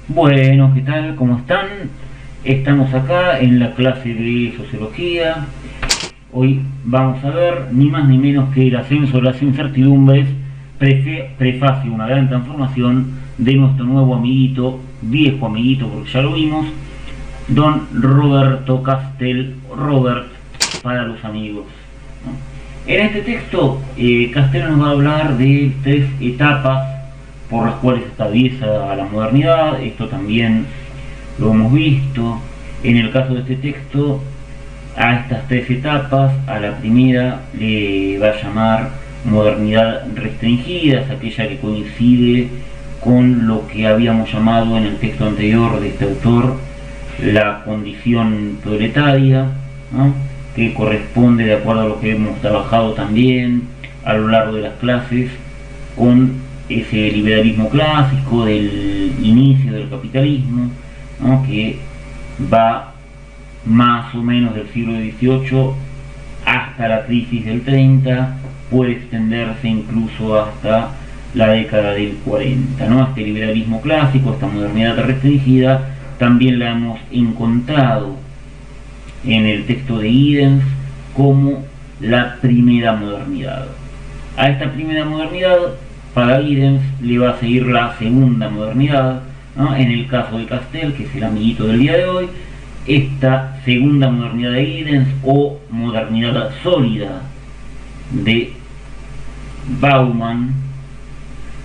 Bueno, ¿qué tal? ¿Cómo están? Estamos acá en la clase de Sociología. Hoy vamos a ver ni más ni menos que el ascenso de las incertidumbres, prefacio, una gran transformación de nuestro nuevo amiguito, viejo amiguito porque ya lo vimos, don Roberto Castell, Robert para los amigos, ¿no? En este texto, Castell nos va a hablar de tres etapas por las cuales atraviesa la modernidad. Esto también lo hemos visto. En el caso de este texto, a estas tres etapas, a la primera le va a llamar modernidad restringida, es aquella que coincide con lo que habíamos llamado en el texto anterior de este autor la condición proletaria, ¿no? Que corresponde, de acuerdo a lo que hemos trabajado también a lo largo de las clases, con ese liberalismo clásico del inicio del capitalismo, ¿no? Que va más o menos del siglo XVIII hasta la crisis del 30, puede extenderse incluso hasta la década del 40, ¿no? Este liberalismo clásico, esta modernidad restringida, también la hemos encontrado en el texto de Giddens como la primera modernidad. A esta primera modernidad, para Giddens, le va a seguir la segunda modernidad, ¿no? En el caso de Castell, que es el amiguito del día de hoy, esta segunda modernidad de Giddens o modernidad sólida de Bauman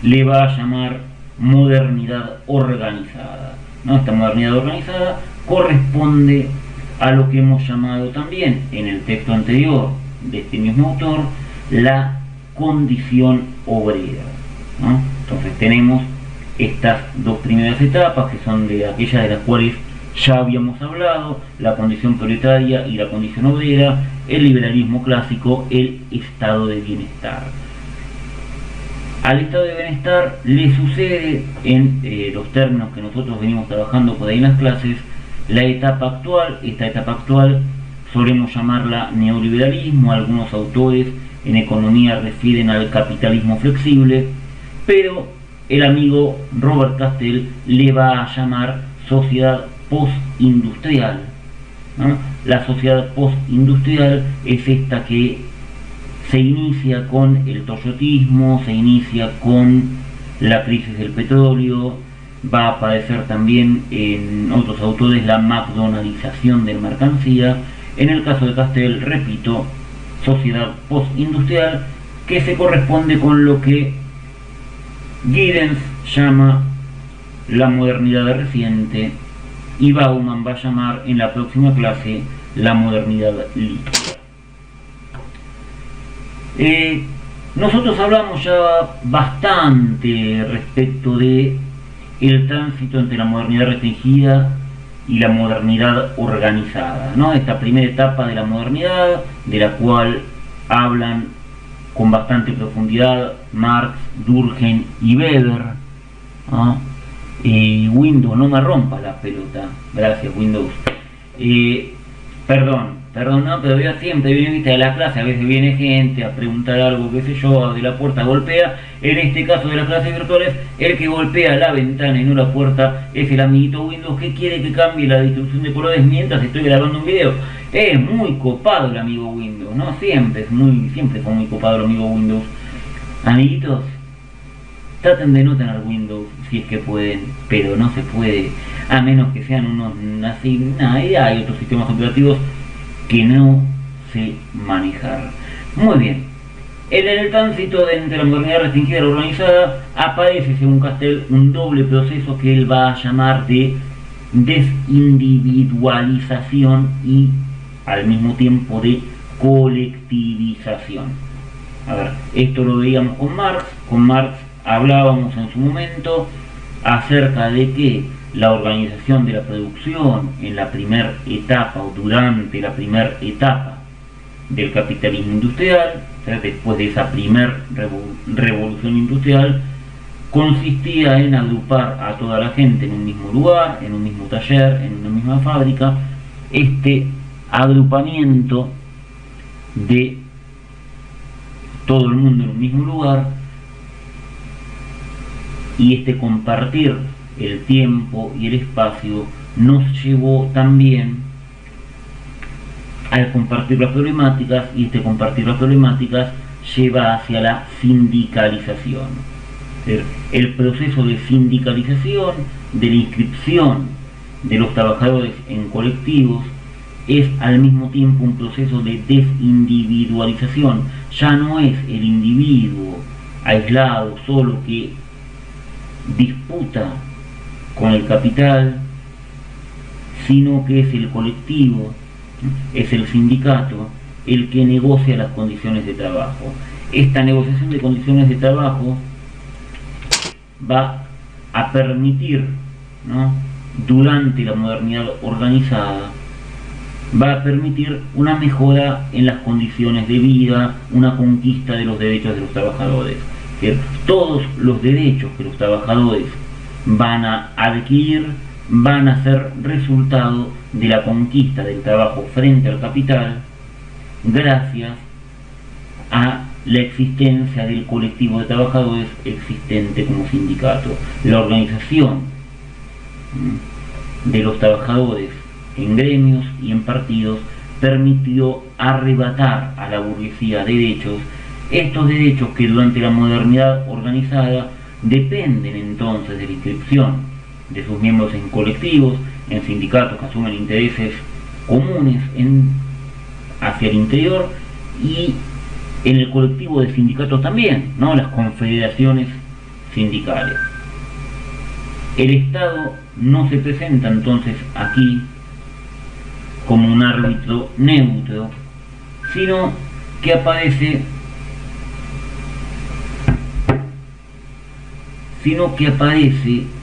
le va a llamar modernidad organizada, ¿no? Esta modernidad organizada corresponde a lo que hemos llamado también en el texto anterior de este mismo autor la condición obrera, ¿no? Entonces tenemos estas dos primeras etapas, que son de aquellas de las cuales ya habíamos hablado: la condición proletaria y la condición obrera, el liberalismo clásico, el estado de bienestar. Al estado de bienestar le sucede, en los términos que nosotros venimos trabajando por ahí en las clases, la etapa actual. Esta etapa actual solemos llamarla neoliberalismo, algunos autores en economía refieren al capitalismo flexible, pero el amigo Robert Castell le va a llamar sociedad postindustrial, ¿no? La sociedad postindustrial es esta que se inicia con el toyotismo, se inicia con la crisis del petróleo. Va a aparecer también en otros autores la McDonaldización de la mercancía. En el caso de Castell, repito, sociedad postindustrial, que se corresponde con lo que Giddens llama la modernidad reciente y Bauman va a llamar en la próxima clase la modernidad líquida. Nosotros hablamos ya bastante respecto de el tránsito entre la modernidad restringida y la modernidad organizada, ¿no? Esta primera etapa de la modernidad, de la cual hablan con bastante profundidad Marx, Durkheim y Weber, ¿no? Windows, no me rompa la pelota, gracias Windows. Perdón, no, pero ya siempre viene, viste, a la clase, a veces viene gente a preguntar algo, qué sé yo, de la puerta golpea. En este caso de las clases virtuales, el que golpea la ventana y no la puerta es el amiguito Windows, que quiere que cambie la distribución de colores mientras estoy grabando un video. Es muy copado el amigo Windows, ¿no? Siempre fue muy copado el amigo Windows. Amiguitos, traten de no tener Windows si es que pueden, pero no se puede, a menos que sean unos así. Hay otros sistemas operativos que no sé manejar. Muy bien. En el tránsito entre la modernidad restringida y la organizada aparece, según Castell, un doble proceso que él va a llamar de desindividualización y al mismo tiempo de colectivización. A ver, esto lo veíamos con Marx. Con Marx hablábamos en su momento acerca de que la organización de la producción en la primera etapa o durante la primera etapa del capitalismo industrial, o sea, después de esa primera revolución industrial, consistía en agrupar a toda la gente en un mismo lugar, en un mismo taller, en una misma fábrica. Este agrupamiento de todo el mundo en un mismo lugar y este compartir el tiempo y el espacio nos llevó también al compartir las problemáticas, y este compartir las problemáticas lleva hacia la sindicalización. El proceso de sindicalización, de la inscripción de los trabajadores en colectivos, es al mismo tiempo un proceso de desindividualización. Ya no es el individuo aislado, solo, que disputa con el capital, sino que es el colectivo, es el sindicato, el que negocia las condiciones de trabajo. Esta negociación de condiciones de trabajo va a permitir, ¿no?, durante la modernidad organizada, va a permitir una mejora en las condiciones de vida, una conquista de los derechos de los trabajadores. Todos los derechos que los trabajadores van a adquirir van a ser resultado de la conquista del trabajo frente al capital, gracias a la existencia del colectivo de trabajadores existente como sindicato. La organización de los trabajadores en gremios y en partidos permitió arrebatar a la burguesía derechos, estos derechos que durante la modernidad organizada dependen entonces de la inscripción de sus miembros en colectivos, en sindicatos que asumen intereses comunes hacia el interior, y en el colectivo de sindicatos también, ¿no?, las confederaciones sindicales. El Estado no se presenta entonces aquí como un árbitro neutro, sino que aparece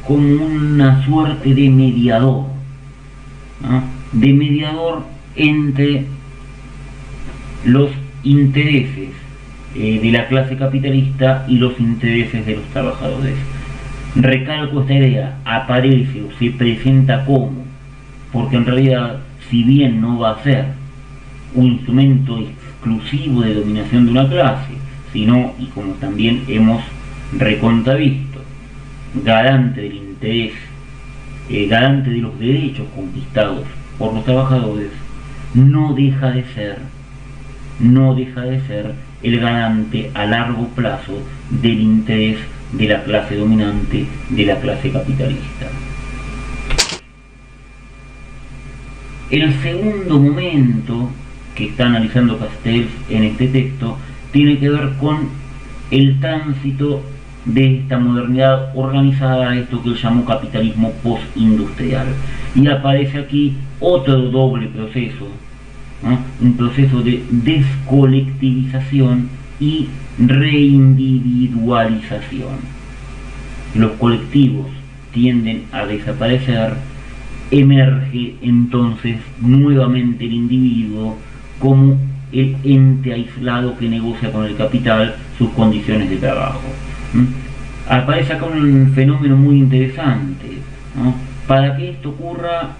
como una suerte de mediador, ¿no?, de mediador entre los intereses de la clase capitalista y los intereses de los trabajadores. Recalco esta idea, aparece o se presenta como, porque en realidad, si bien no va a ser un instrumento exclusivo de dominación de una clase, sino, y como también hemos recontravisto, garante del interés, garante de los derechos conquistados por los trabajadores, no deja de ser el garante a largo plazo del interés de la clase dominante, de la clase capitalista. El segundo momento que está analizando Castells en este texto tiene que ver con el tránsito de esta modernidad organizada a esto que él llamó capitalismo postindustrial. Y aparece aquí otro doble proceso, ¿no?, un proceso de descolectivización y reindividualización. Los colectivos tienden a desaparecer, emerge entonces nuevamente el individuo como el ente aislado que negocia con el capital sus condiciones de trabajo. Aparece acá un fenómeno muy interesante, ¿no? Para que esto ocurra,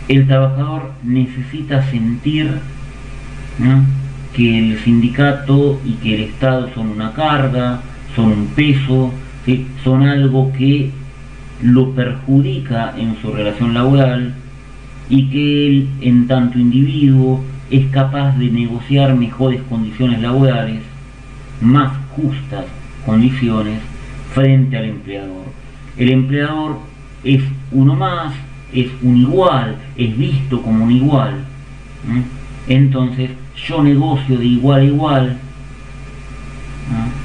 el trabajador necesita sentir, ¿no?, que el sindicato y que el Estado son una carga, son un peso, ¿sí?, son algo que lo perjudica en su relación laboral, y que él, en tanto individuo, es capaz de negociar mejores condiciones laborales, más justas condiciones, frente al empleador. El empleador es uno más, es un igual, es visto como un igual, ¿no? Entonces yo negocio de igual a igual, ¿no?,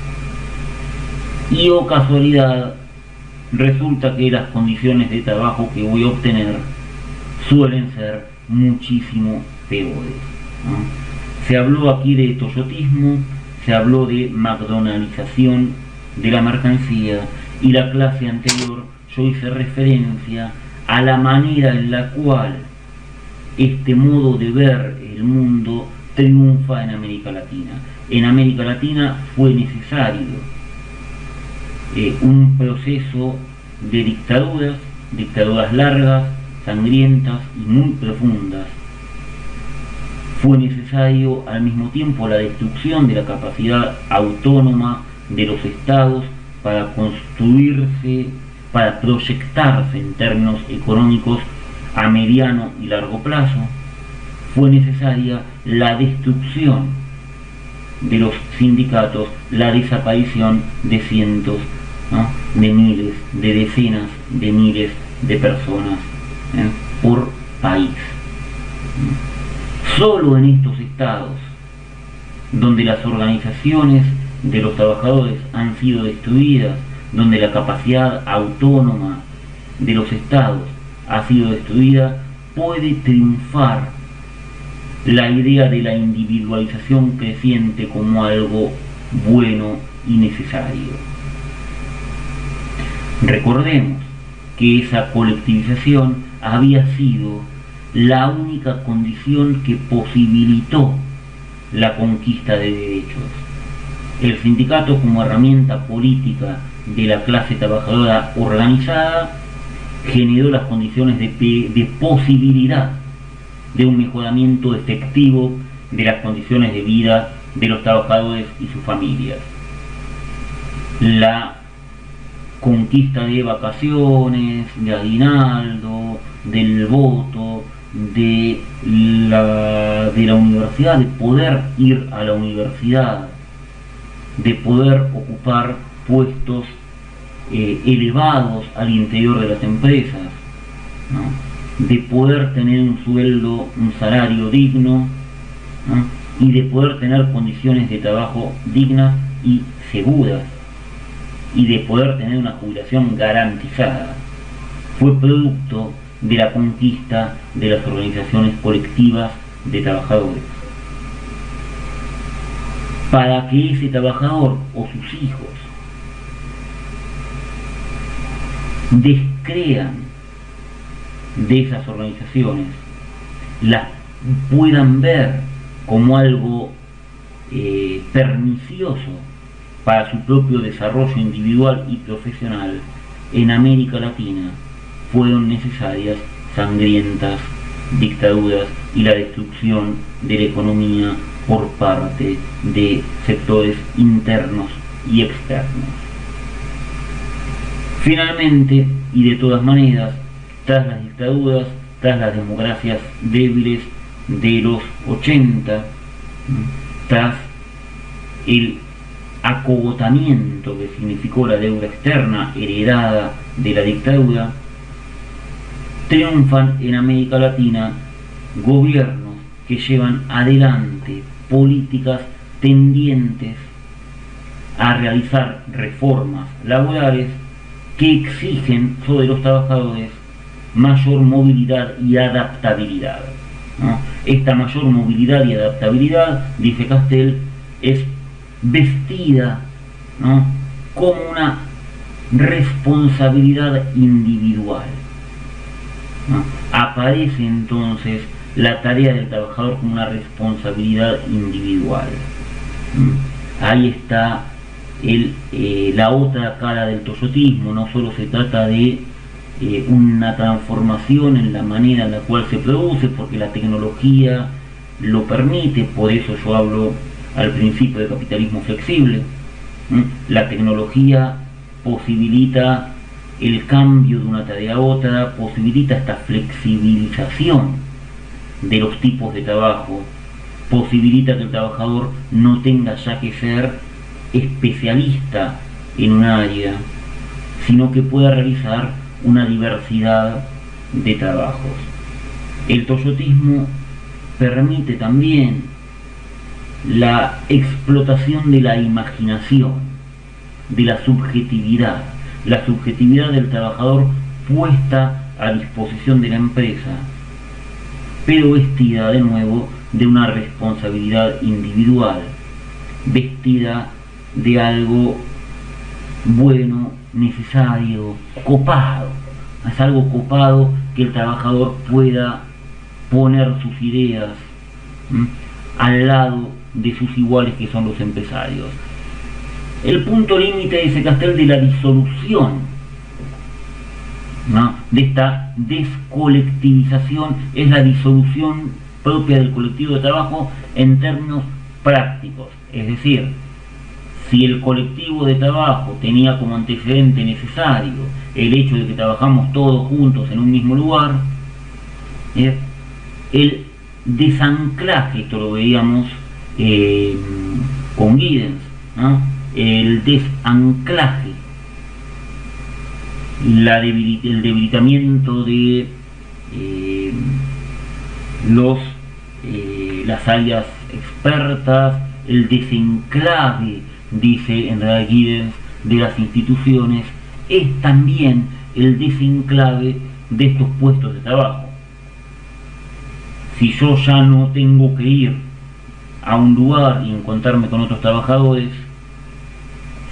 y, oh casualidad, resulta que las condiciones de trabajo que voy a obtener suelen ser muchísimo peores, ¿no? Se habló aquí de toyotismo, se habló de McDonaldización de la mercancía, y la clase anterior yo hice referencia a la manera en la cual este modo de ver el mundo triunfa en América Latina. En América Latina fue necesario un proceso de dictaduras largas, sangrientas y muy profundas. Fue necesario al mismo tiempo la destrucción de la capacidad autónoma de los estados para para proyectarse en términos económicos a mediano y largo plazo, fue necesaria la destrucción de los sindicatos, la desaparición de cientos, ¿no?, de miles, de decenas de miles de personas por país. Solo en estos estados, donde las organizaciones de los trabajadores han sido destruidas, donde la capacidad autónoma de los estados ha sido destruida, puede triunfar la idea de la individualización creciente como algo bueno y necesario. Recordemos que esa colectivización había sido la única condición que posibilitó la conquista de derechos. El sindicato, como herramienta política de la clase trabajadora organizada, generó las condiciones de posibilidad de un mejoramiento efectivo de las condiciones de vida de los trabajadores y sus familias. La conquista de vacaciones, de aguinaldo, del voto, de la universidad, de poder ir a la universidad, de poder ocupar puestos elevados al interior de las empresas, ¿no?, de poder tener un sueldo, un salario digno, ¿no?, y de poder tener condiciones de trabajo dignas y seguras, y de poder tener una jubilación garantizada, fue producto de la conquista de las organizaciones colectivas de trabajadores. Para que ese trabajador o sus hijos descrean de esas organizaciones, las puedan ver como algo pernicioso para su propio desarrollo individual y profesional, en América Latina fueron necesarias sangrientas dictaduras y la destrucción de la economía por parte de sectores internos y externos. Finalmente, y de todas maneras, tras las dictaduras, tras las democracias débiles de los 80, tras el acogotamiento que significó la deuda externa heredada de la dictadura, triunfan en América Latina gobiernos que llevan adelante políticas tendientes a realizar reformas laborales que exigen sobre los trabajadores mayor movilidad y adaptabilidad, ¿no? Esta mayor movilidad y adaptabilidad, dice Castel, es vestida, ¿no?, como una responsabilidad individual, ¿no? Aparece entonces la tarea del trabajador como una responsabilidad individual. Ahí está la otra cara del toyotismo. No solo se trata de una transformación en la manera en la cual se produce, porque la tecnología lo permite, por eso yo hablo al principio de capitalismo flexible. La tecnología posibilita el cambio de una tarea a otra, posibilita esta flexibilización de los tipos de trabajo, posibilita que el trabajador no tenga ya que ser especialista en un área, sino que pueda realizar una diversidad de trabajos. El toyotismo permite también la explotación de la imaginación, de la subjetividad del trabajador puesta a disposición de la empresa, pero vestida de nuevo de una responsabilidad individual, vestida de algo bueno, necesario, copado. Es algo copado que el trabajador pueda poner sus ideas al lado de sus iguales, que son los empresarios. El punto límite, dice Castel, de la disolución, ¿no?, de esta descolectivización es la disolución propia del colectivo de trabajo en términos prácticos, es decir, si el colectivo de trabajo tenía como antecedente necesario el hecho de que trabajamos todos juntos en un mismo lugar, el desanclaje, esto lo veíamos con Giddens, ¿no? El desanclaje, el debilitamiento de las áreas expertas, el desenclave, dice en realidad Giddens, de las instituciones, es también el desenclave de estos puestos de trabajo. Si yo ya no tengo que ir a un lugar y encontrarme con otros trabajadores,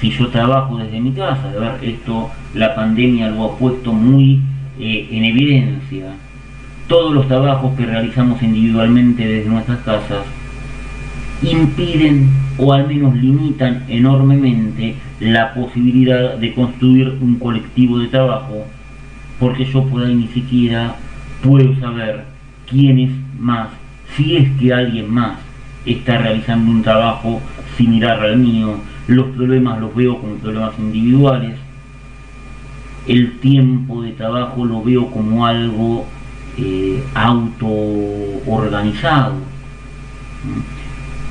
si yo trabajo desde mi casa, a ver, esto la pandemia lo ha puesto muy en evidencia, todos los trabajos que realizamos individualmente desde nuestras casas impiden o al menos limitan enormemente la posibilidad de construir un colectivo de trabajo, porque yo por ahí ni siquiera puedo saber quién es más, si es que alguien más está realizando un trabajo similar al mío. Los problemas los veo como problemas individuales, el tiempo de trabajo lo veo como algo autoorganizado.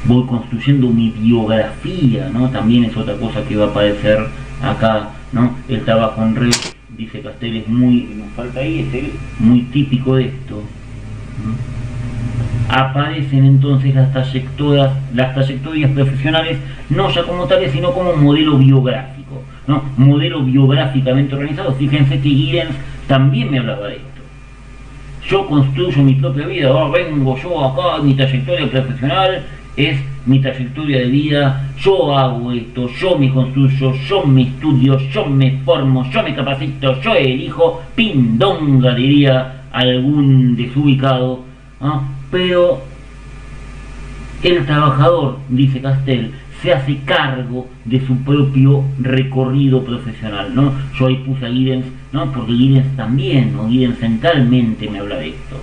Voy construyendo mi biografía, ¿no? También es otra cosa que va a aparecer acá, ¿no? El trabajo en red, dice Castell, es muy, nos falta ahí, es muy típico de esto, ¿no? Aparecen entonces las trayectorias profesionales, no ya como tales, sino como modelo biográfico, ¿no? Modelo biográficamente organizado. Fíjense que Giddens también me hablaba de esto. Yo construyo mi propia vida, vengo yo acá, mi trayectoria profesional es mi trayectoria de vida, yo hago esto, yo me construyo, yo me estudio, yo me formo, yo me capacito, yo elijo, pindonga diría algún desubicado, ¿no? Pero el trabajador, dice Castell, se hace cargo de su propio recorrido profesional, ¿no? Yo ahí puse a Giddens, ¿no? Porque Giddens también, ¿no? Giddens centralmente me habla de esto.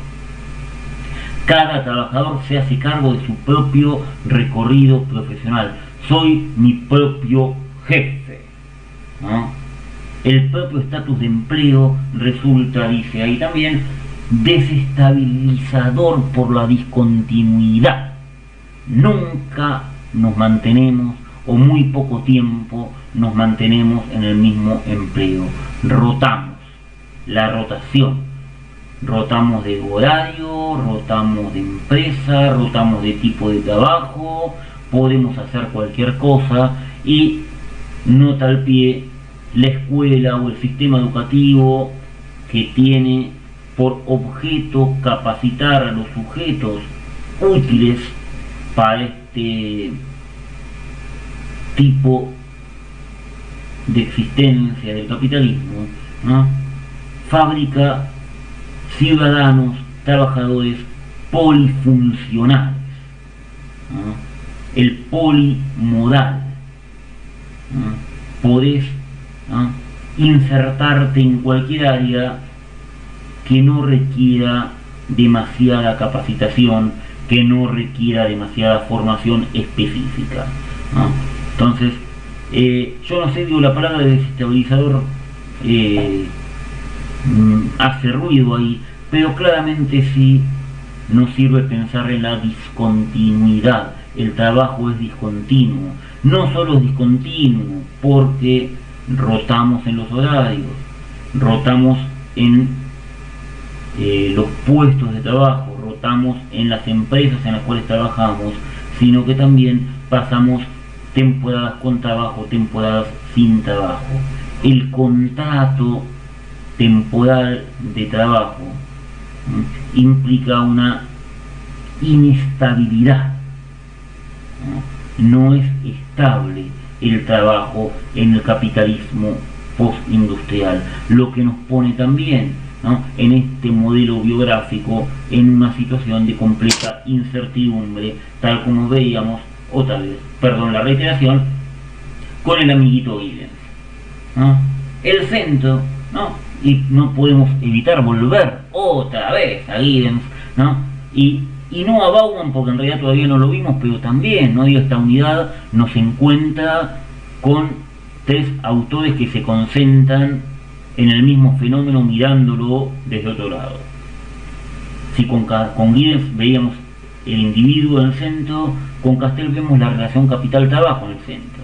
Cada trabajador se hace cargo de su propio recorrido profesional. Soy mi propio jefe, ¿no? El propio estatus de empleo resulta, dice ahí también, desestabilizador por la discontinuidad. Nunca nos mantenemos, o muy poco tiempo nos mantenemos en el mismo empleo. Rotamos, la rotación. Rotamos de horario, rotamos de empresa, rotamos de tipo de trabajo, podemos hacer cualquier cosa y nota al pie la escuela o el sistema educativo que tiene por objeto capacitar a los sujetos útiles para este tipo de existencia del capitalismo, ¿no? Fabrica ciudadanos, trabajadores polifuncionales, ¿no? El polimodal, ¿no? Podés, ¿no?, insertarte en cualquier área que no requiera demasiada capacitación, que no requiera demasiada formación específica, ¿no? Entonces, yo no sé, digo, la palabra de desestabilizador hace ruido ahí, pero claramente sí nos sirve pensar en la discontinuidad. El trabajo es discontinuo, no solo es discontinuo porque rotamos en los horarios, rotamos en los puestos de trabajo, rotamos en las empresas en las cuales trabajamos, sino que también pasamos temporadas con trabajo, temporadas sin trabajo. El contrato temporal de trabajo implica una inestabilidad, no es estable el trabajo en el capitalismo postindustrial, lo que nos pone también, ¿no?, en este modelo biográfico en una situación de completa incertidumbre, tal como veíamos otra vez, perdón la reiteración, con el amiguito Giddens, ¿no? El centro, ¿no? Y no podemos evitar volver otra vez a Giddens, ¿no? Y no a Bauman, porque en realidad todavía no lo vimos, pero también, ¿no? Y esta unidad nos encuentra con tres autores que se concentran en el mismo fenómeno mirándolo desde otro lado. Si con Giddens veíamos el individuo en el centro, con Castel vemos la relación capital-trabajo en el centro.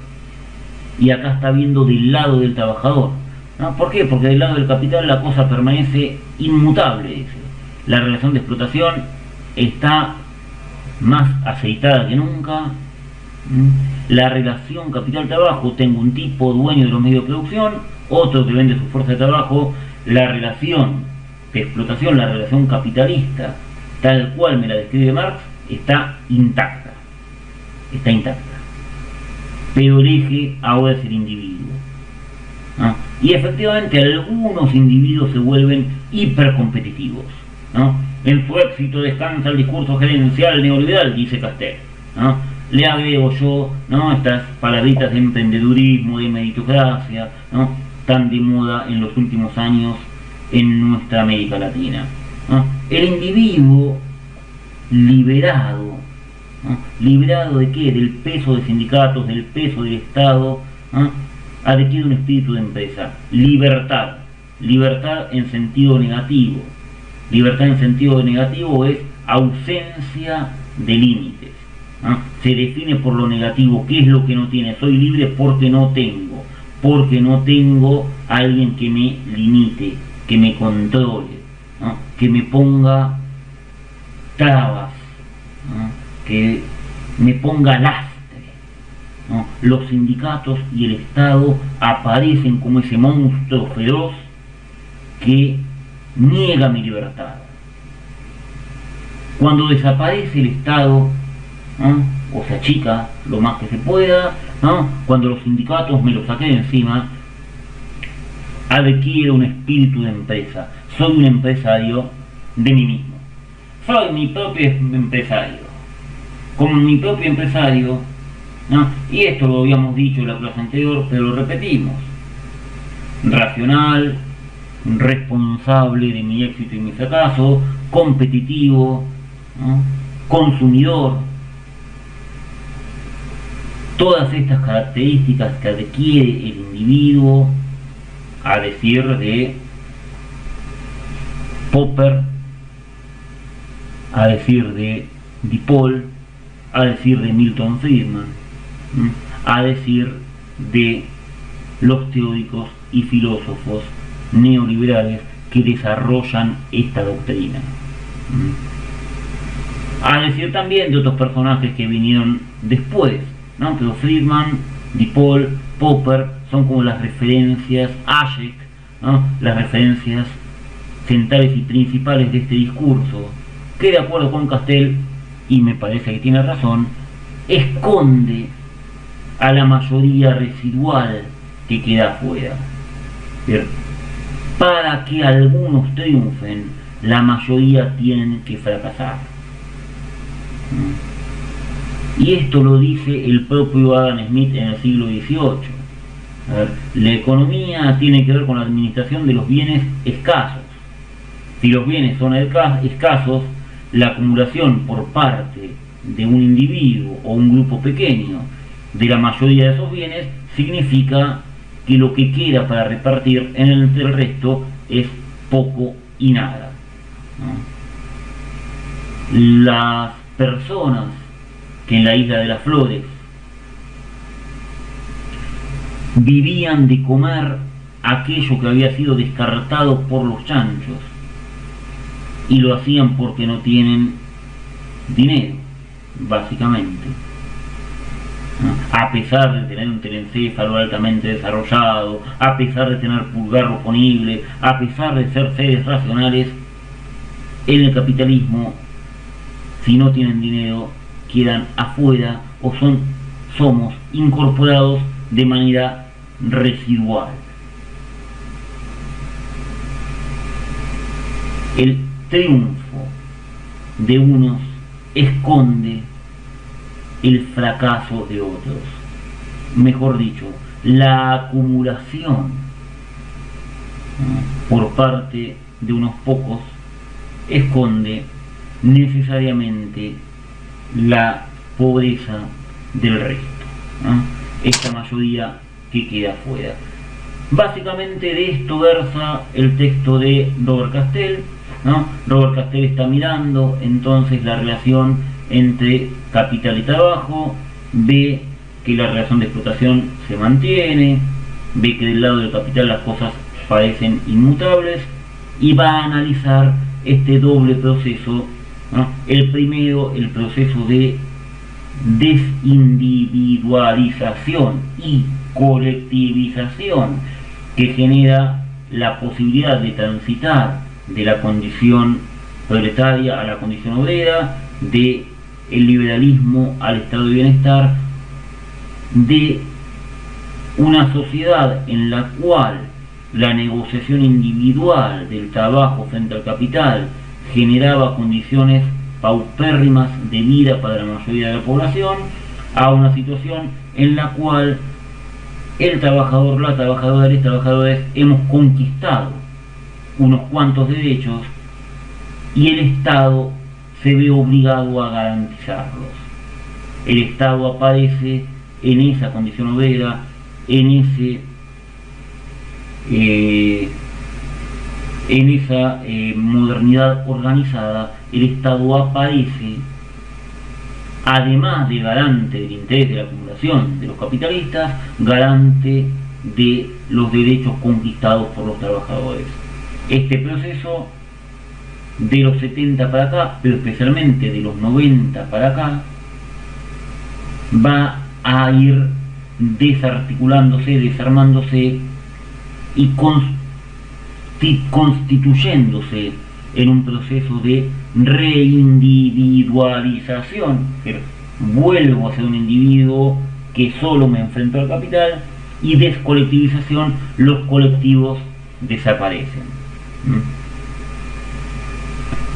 Y acá está viendo del lado del trabajador, ¿no? ¿Por qué? Porque del lado del capital la cosa permanece inmutable, dice. La relación de explotación está más aceitada que nunca. La relación capital-trabajo, tengo un tipo dueño de los medios de producción, otro que vende su fuerza de trabajo. La relación de explotación, la relación capitalista, tal cual me la describe Marx, está intacta. Está intacta. Pero el eje ahora es el individuo, ¿no? Y efectivamente algunos individuos se vuelven hipercompetitivos, ¿no? En su éxito descansa el discurso gerencial neoliberal, dice Castel, ¿no? Le agrego yo, ¿no?, estas palabritas de emprendedurismo, de meritocracia, ¿no?, tan de moda en los últimos años en nuestra América Latina, ¿no? El individuo liberado, ¿no? ¿Liberado de qué? Del peso de sindicatos, del peso del Estado, ¿no? Adquiere un espíritu de empresa. Libertad. Libertad en sentido negativo. Libertad en sentido negativo es ausencia de límites, ¿no? Se define por lo negativo. ¿Qué es lo que no tiene? Soy libre porque no tengo. Porque no tengo a alguien que me limite, que me controle, ¿no?, que me ponga trabas, ¿no?, que me ponga lastre, ¿no? Los sindicatos y el Estado aparecen como ese monstruo feroz que niega mi libertad. Cuando desaparece el Estado, ¿no?, o se achica lo más que se pueda, ¿no?, cuando los sindicatos me los saqué de encima, adquiero un espíritu de empresa. Soy un empresario de mí mismo. Soy mi propio empresario. Como mi propio empresario, ¿no? Y esto lo habíamos dicho en la clase anterior, pero lo repetimos. Racional, responsable de mi éxito y mi fracaso, competitivo, ¿no?, consumidor. Todas estas características que adquiere el individuo, a decir de Popper, a decir de Dipol, a decir de Milton Friedman, a decir de los teóricos y filósofos neoliberales que desarrollan esta doctrina, a decir también de otros personajes que vinieron después, ¿no? Pero Friedman, Dipol, Popper son como las referencias, Hayek, ¿no?, las referencias centrales y principales de este discurso, que de acuerdo con Castel, y me parece que tiene razón, esconde a la mayoría residual que queda afuera. Para que algunos triunfen, la mayoría tienen que fracasar. Y esto lo dice el propio Adam Smith en el siglo XVIII. La economía tiene que ver con la administración de los bienes escasos. Si los bienes son escasos, la acumulación por parte de un individuo o un grupo pequeño de la mayoría de esos bienes significa que lo que queda para repartir entre el resto es poco y nada, ¿no? Las personas que en la isla de las Flores vivían de comer aquello que había sido descartado por los chanchos, y lo hacían porque no tienen dinero, básicamente, ¿no? A pesar de tener un telencéfalo altamente desarrollado, a pesar de tener pulgar oponible, a pesar de ser seres racionales, en el capitalismo, si no tienen dinero, quedan afuera o somos incorporados de manera residual. El triunfo de unos esconde el fracaso de otros. Mejor dicho, la acumulación, ¿no?, por parte de unos pocos esconde necesariamente la pobreza del resto, ¿no? Esta mayoría que queda fuera. Básicamente de esto versa el texto de Robert Castell, ¿no? Robert Castell está mirando entonces la relación entre capital y trabajo, ve que la relación de explotación se mantiene, ve que del lado del capital las cosas parecen inmutables y va a analizar este doble proceso, ¿no? El primero, el proceso de desindividualización y colectivización que genera la posibilidad de transitar de la condición proletaria a la condición obrera, de el liberalismo al estado de bienestar, de una sociedad en la cual la negociación individual del trabajo frente al capital generaba condiciones paupérrimas de vida para la mayoría de la población, a una situación en la cual el trabajador, la trabajadora y los trabajadores hemos conquistado unos cuantos derechos y el Estado se ve obligado a garantizarlos. El Estado aparece en esa condición obrera, en esa modernidad organizada. El Estado aparece, además de garante del interés de la acumulación de los capitalistas, garante de los derechos conquistados por los trabajadores. Este proceso de los 70 para acá, pero especialmente de los 90 para acá, va a ir desarticulándose, desarmándose y constituyéndose en un proceso de reindividualización. Vuelvo a ser un individuo que solo me enfrento al capital, y descolectivización, los colectivos desaparecen.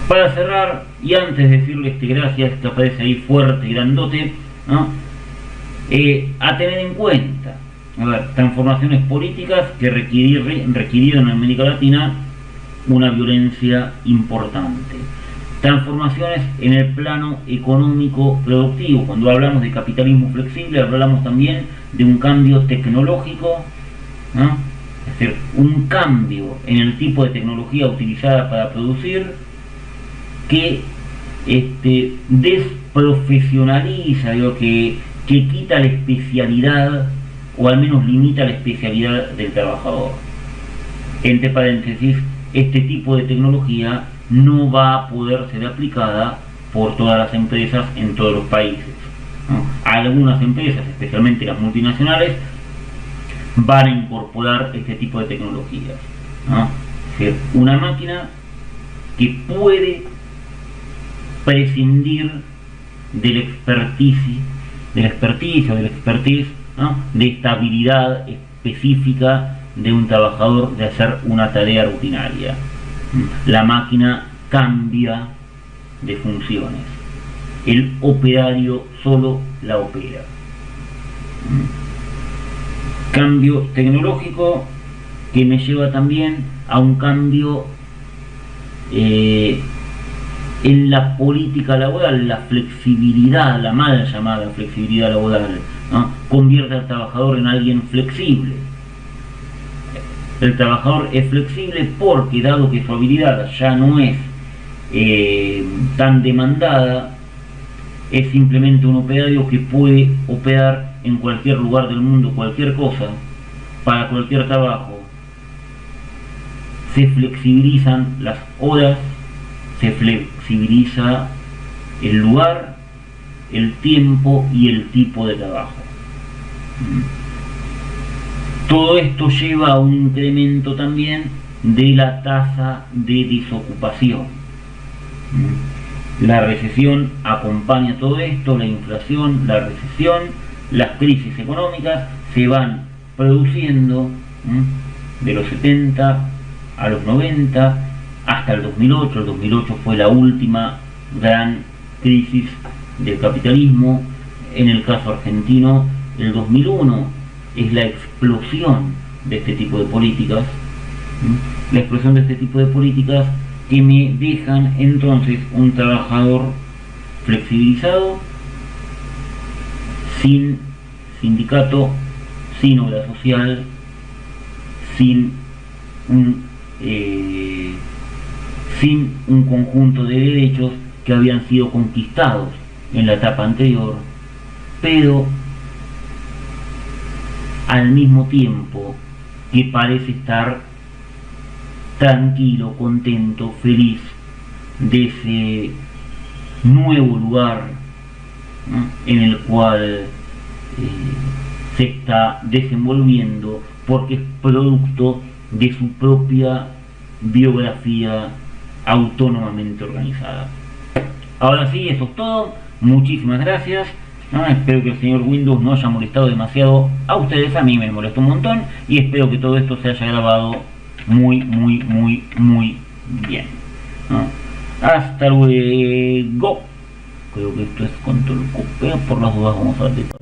Para cerrar, y antes de decirle gracias que aparece ahí fuerte y grandote, ¿no? A tener en cuenta, transformaciones políticas que requirieron en América Latina una violencia importante. Transformaciones en el plano económico productivo. Cuando hablamos de capitalismo flexible, hablamos también de un cambio tecnológico, ¿no? Es decir, un cambio en el tipo de tecnología utilizada para producir, que desprofesionaliza, que quita la especialidad, o al menos limita la especialidad del trabajador. Entre paréntesis, este tipo de tecnología no va a poder ser aplicada por todas las empresas en todos los países, ¿no? Algunas empresas, especialmente las multinacionales, van a incorporar este tipo de tecnologías, ¿no? Es decir, una máquina que puede prescindir del expertise, ¿no? De esta habilidad específica de un trabajador de hacer una tarea rutinaria. La máquina cambia de funciones, el operario solo la opera. Cambio tecnológico que me lleva también a un cambio en la política laboral. La flexibilidad, la mal llamada flexibilidad laboral, ¿no? Convierte al trabajador en alguien flexible. El trabajador es flexible porque, dado que su habilidad ya no es tan demandada, es simplemente un operario que puede operar en cualquier lugar del mundo cualquier cosa, para cualquier trabajo. Se flexibilizan las horas, se flexibiliza el lugar, el tiempo y el tipo de trabajo. Todo esto lleva a un incremento también de la tasa de desocupación. La recesión acompaña todo esto, la inflación, la recesión, las crisis económicas se van produciendo de los 70 a los 90 hasta el 2008. El 2008 fue la última gran crisis del capitalismo. En el caso argentino, el 2001 es la explosión de este tipo de políticas, la explosión de este tipo de políticas que me dejan entonces un trabajador flexibilizado, sin sindicato, sin obra social, sin un conjunto de derechos que habían sido conquistados en la etapa anterior, pero al mismo tiempo que parece estar tranquilo, contento, feliz de ese nuevo lugar, ¿no?, en el cual se está desenvolviendo, porque es producto de su propia biografía autónomamente organizada. Ahora sí, eso es todo. Muchísimas gracias. Espero que el señor Windows no haya molestado demasiado a ustedes. A mí me molestó un montón y espero que todo esto se haya grabado muy bien, ¿no? Hasta luego. Creo que esto es control Q, pero por las dudas vamos a ver.